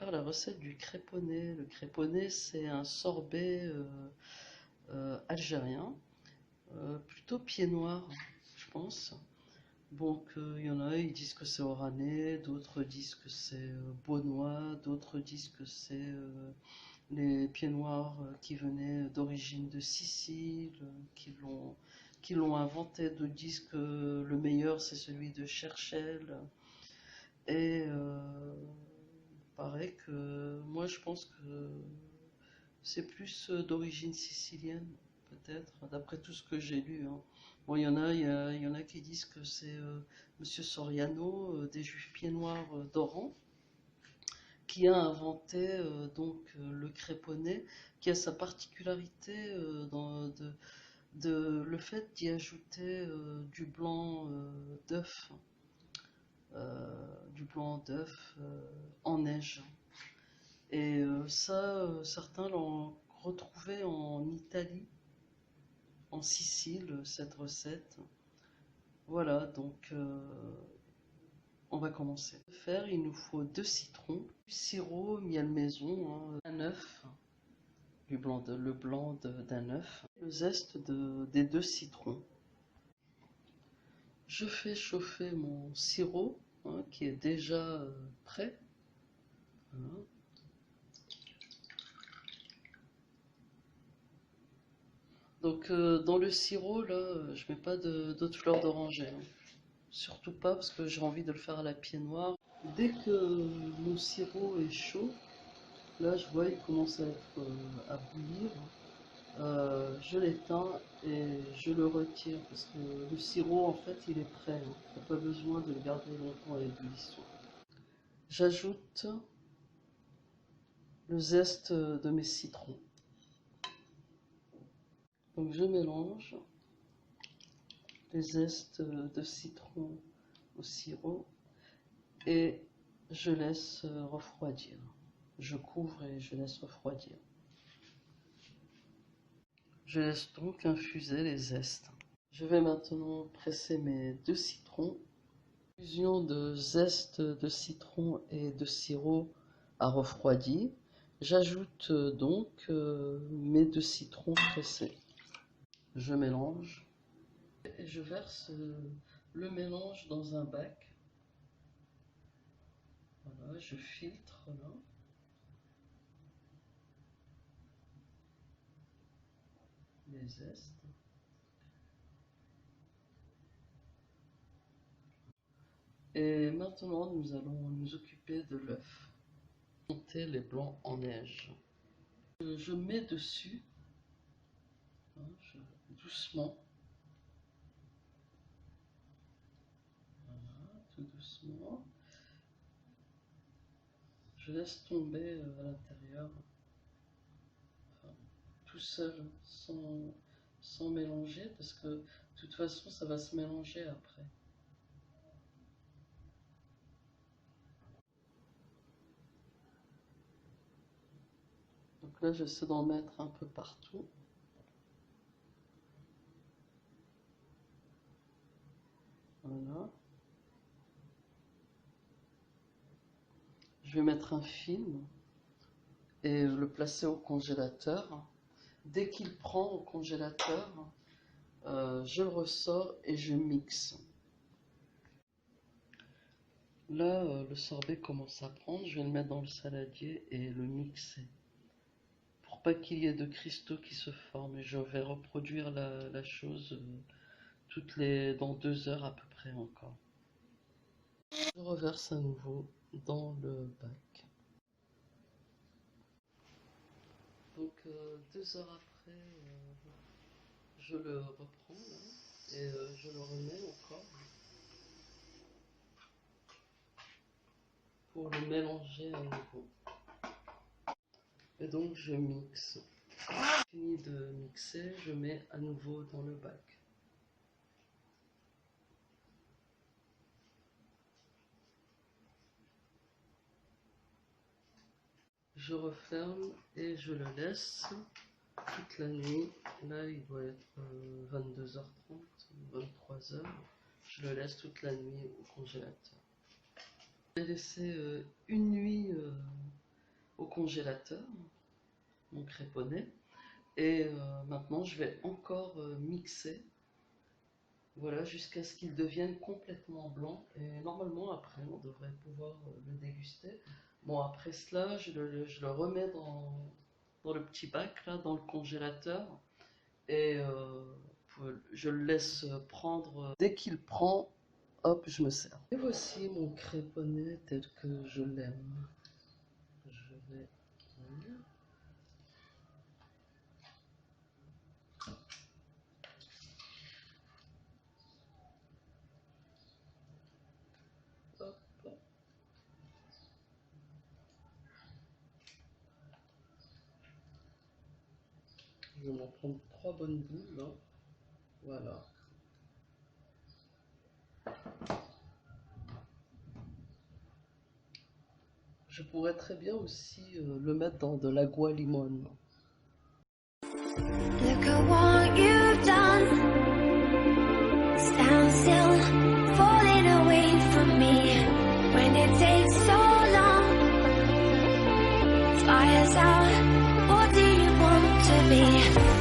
faire la recette du créponné. Le créponné, c'est un sorbet algérien, plutôt pied noir, je pense. Donc, il y en a, ils disent que c'est oranais, d'autres disent que c'est beaunois, d'autres disent que c'est les pieds noirs qui venaient d'origine de Sicile, qui l'ont inventé, d'autres disent que le meilleur c'est celui de Cherchel. Et pareil que moi je pense que c'est plus d'origine sicilienne, peut-être, d'après tout ce que j'ai lu, hein. Bon, il y en a qui disent que c'est Monsieur Soriano, des Juifs pieds noirs d'Oran, qui a inventé le créponné, qui a sa particularité le fait d'y ajouter du blanc d'œuf en neige. Et certains l'ont retrouvé en Italie, en Sicile, cette recette. Voilà, donc on va commencer. Pour faire, il nous faut 2 citrons, du sirop, miel maison, hein, un œuf, le blanc d'un œuf, le zeste des 2 citrons. Je fais chauffer mon sirop, hein, qui est déjà prêt. Voilà. Donc dans le sirop, là, je mets pas d'autres fleurs d'oranger, hein. Surtout pas parce que j'ai envie de le faire à la pied noire. Dès que mon sirop est chaud, là je vois il commence à être à bouillir. Je l'éteins et je le retire parce que le sirop en fait il est prêt, hein. Il n'y a pas besoin de le garder longtemps à l'ébullition. J'ajoute le zeste de mes citrons. Donc je mélange les zestes de citron au sirop et je laisse refroidir. Je couvre et je laisse refroidir. Je laisse donc infuser les zestes. Je vais maintenant presser mes 2 citrons. L'infusion de zeste de citron et de sirop a refroidi. J'ajoute donc mes 2 citrons pressés. Je mélange et je verse le mélange dans un bac. Voilà, je filtre là. Les zestes. Et maintenant, nous allons nous occuper de l'œuf. Monter les blancs en neige. Je mets dessus, hein, doucement, voilà, tout doucement. Je laisse tomber à l'intérieur, enfin, tout seul, sans mélanger, parce que de toute façon, ça va se mélanger après. Donc là, j'essaie d'en mettre un peu partout. Voilà. Je vais mettre un film et le placer au congélateur. Dès qu'il prend au congélateur, je le ressors et je mixe. Là, le sorbet commence à prendre, je vais le mettre dans le saladier et le mixer. Pour pas qu'il y ait de cristaux qui se forment, et je vais reproduire la chose dans 2 heures à peu près encore. Je reverse à nouveau dans le bac. Donc 2 heures après, je le reprends là, et je le remets encore pour le mélanger à nouveau. Et donc je mixe. Fini de mixer, je mets à nouveau dans le bac. Je referme et je le laisse toute la nuit. Là, il doit être 22h30, 23h. Je le laisse toute la nuit au congélateur. Je vais laisser une nuit au congélateur, mon crêponnet. Et maintenant, je vais encore mixer. Voilà, jusqu'à ce qu'il devienne complètement blanc. Et normalement, après, on devrait pouvoir le déguster. Bon, après cela, je le remets dans le petit bac, là, dans le congélateur. Et je le laisse prendre. Dès qu'il prend, hop, je me sers. Et voici mon crêponnet tel que je l'aime. Je vais... Hop. Je vais m'en prendre 3 bonnes boules, hein. Voilà. Je pourrais très bien aussi le mettre dans de l'agua limone. Look at what you've done. Stand still, falling away from me. When it takes so long, fire's out. What do you want to be?